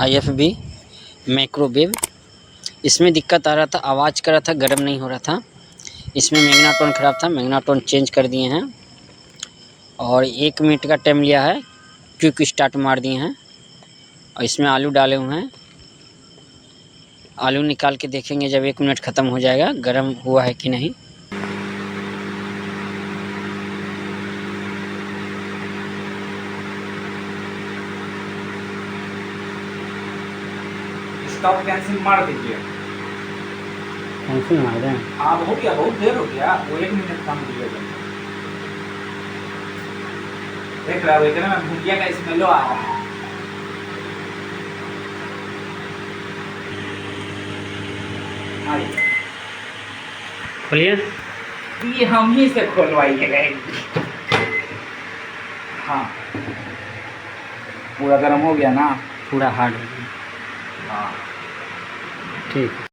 IFB microwave. इसमें दिक्कत आ रहा था, आवाज़ कर रहा था, गर्म नहीं हो रहा था। इसमें मैग्नेटोन ख़राब था, मैग्नेटोन चेंज कर दिए हैं और 1 मिनट का टाइम लिया है, क्विक स्टार्ट मार दिए हैं और इसमें आलू डाले हुए हैं। आलू निकाल के देखेंगे जब 1 मिनट ख़त्म हो जाएगा गर्म हुआ है कि नहीं। स्टॉप कैंसिल मार दीजिए। कैंसिल मार दें? आप हो गया, बहुत देर हो गया, वो 1 मिनट कम कीजिएगा। देख रहा है में भुजिया का स्मेलो आ रहा है। खोलिए। ये हम ही से खोलवाइएगा। हाँ, पूरा गर्म हो गया ना? पूरा हार्ड हो गया। हाँ ठीक है।